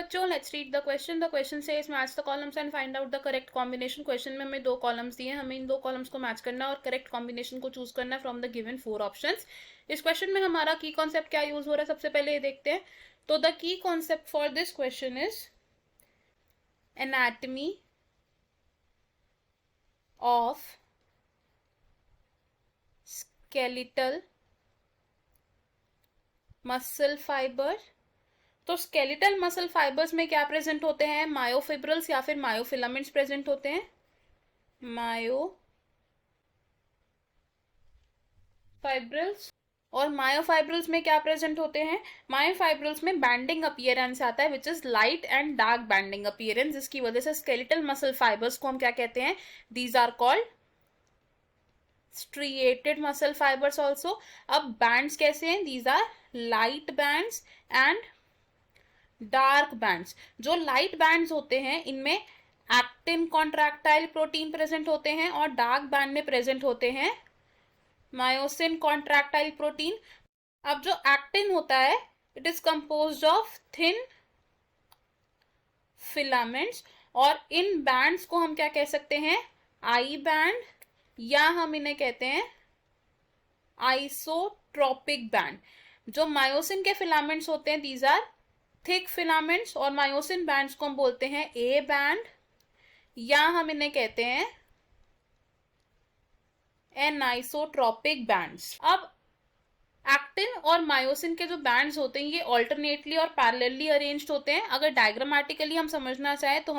बच्चों, let's read the question. The question says match the columns and find out the correct combination. Question में हमें 2 columns दिए हैं, हमें इन 2 कॉलम्स को मैच करना है और करेक्ट कॉम्बिनेशन को चूज करना है फ्रॉम द गिवन 4 ऑप्शंस. इस क्वेश्चन में हमारा की कॉन्सेप्ट क्या यूज हो रहा है सबसे पहले ये देखते हैं. तो the key concept for this question is anatomy of skeletal muscle fibre. तो स्केलेटल मसल फाइबर्स में क्या प्रेजेंट होते हैं? मायोफिब्रल्स या फिर मायोफिलामेंट्स प्रेजेंट होते हैं. मायोफाइब्रल्स. और मायोफाइब्रल्स में क्या प्रेजेंट होते हैं? मायोफाइब्रल्स में बैंडिंग अपीयरेंस आता है which is light and dark banding appearance, जिसकी वजह से स्केलेटल मसल फाइबर्स को हम क्या कहते हैं? These are called striated muscle fibers also. अब बैंड्स कैसे हैं? these are light bands and dark bands. जो लाइट बैंड्स होते हैं इनमें एक्टिन कॉन्ट्रैक्टाइल प्रोटीन प्रेजेंट होते हैं और डार्क बैंड में प्रेजेंट होते हैं मायोसिन कॉन्ट्रैक्टाइल प्रोटीन. अब जो एक्टिन होता है it is composed of thin filaments और इन बैंड्स को हम क्या कह सकते हैं? आई बैंड या हम इन्हें कहते हैं आइसोट्रोपिक बैंड. जो मायोसिन के फिलामेंट्स होते हैं दीज आर थिक फिलामेंट्स और मायोसिन बैंड्स को हम बोलते हैं ए बैंड या हम इन्हें कहते हैं एनाइसोट्रोपिक बैंड्स. अब एक्टिन और मायोसिन के जो बैंड्स होते हैं ये ऑल्टरनेटली और पैरेलली अरेंज्ड होते हैं. अगर डायग्रामेटिकली हम समझना चाहें तो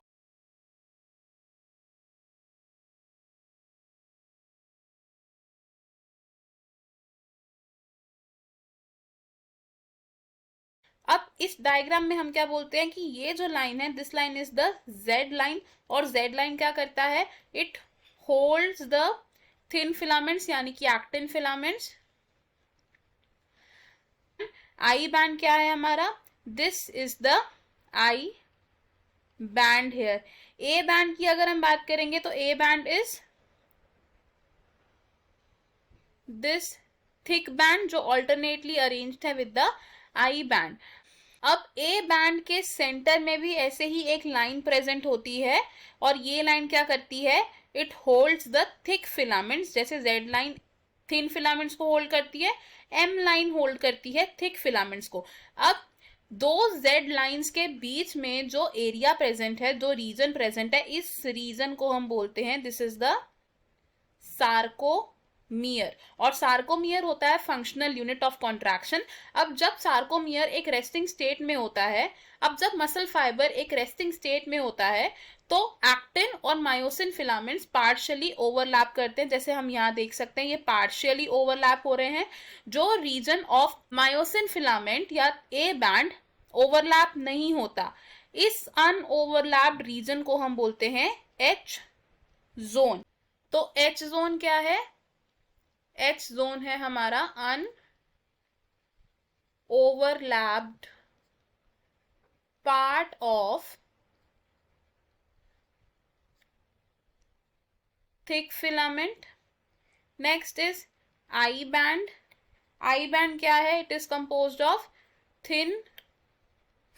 अब इस डायग्राम में हम क्या बोलते हैं कि ये जो लाइन है this line is the Z line. और जेड लाइन क्या करता है? It holds the thin filaments यानी कि एक्टिन फिलामेंट्स. आई बैंड क्या है हमारा? This is the I band here. A band की अगर हम बात करेंगे तो A band is this thick band जो ऑल्टरनेटली अरेंज्ड है विद द आई बैंड. अब ए बैंड के सेंटर में भी ऐसे ही एक लाइन प्रेजेंट होती है और ये लाइन क्या करती है? It holds the thick filaments. जैसे जेड लाइन थिन फिलामेंट्स को होल्ड करती है, एम लाइन होल्ड करती है थिक फिलामेंट्स को. अब दो जेड लाइंस के बीच में जो एरिया प्रेजेंट है, जो रीजन प्रेजेंट है, इस रीजन को हम बोलते हैं दिस इज द सार्कोमियर. और सार्कोमियर होता है फंक्शनल यूनिट ऑफ कॉन्ट्रैक्शन. अब जब सार्कोमियर एक रेस्टिंग स्टेट में होता है, अब जब मसल फाइबर एक रेस्टिंग स्टेट में होता है तो एक्टिन और मायोसिन फिलामेंट्स पार्शियली ओवरलैप करते हैं. जैसे हम यहाँ देख सकते हैं ये पार्शियली ओवरलैप हो रहे हैं. जो रीजन ऑफ मायोसिन फिलामेंट या ए बैंड ओवरलैप नहीं होता, इस अनओवरलैप्ड रीजन को हम बोलते हैं एच जोन. तो एच जोन क्या है? एच जोन है हमारा unoverlapped part of thick filament. Next is I band. I band क्या है? It is composed of thin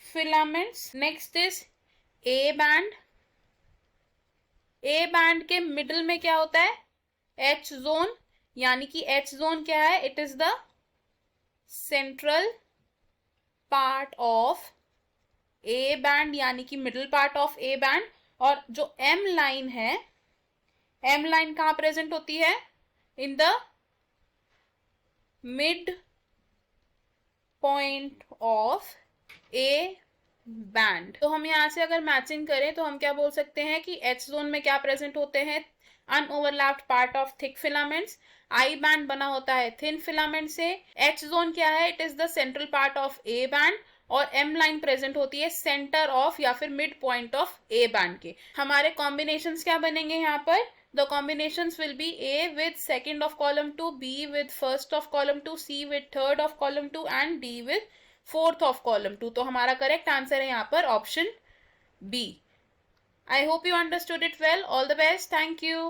filaments. Next is A band. A band के मिडल में क्या होता है? H zone. यानी कि एच जोन क्या है? It is the central part of A band यानी कि middle part of A band. और जो एम लाइन है, एम लाइन कहां प्रेजेंट होती है? In the mid point of A band. तो हम यहां से अगर मैचिंग करें तो हम क्या बोल सकते हैं कि एच जोन में क्या प्रेजेंट होते हैं? Unoverlapped part of thick filaments. I band बना होता है थिन फिलामेंट से. एच जोन क्या है? It is the central part of A band. और एम लाइन प्रेजेंट होती है सेंटर ऑफ या फिर mid point of A band के. हमारे कॉम्बिनेशंस क्या बनेंगे यहाँ पर? The combinations will be A with second of column 2, B with first of column 2, C with third of column 2 and D with fourth of column 2. तो हमारा correct answer है यहाँ पर option B. I hope you understood it well. All the best. Thank you.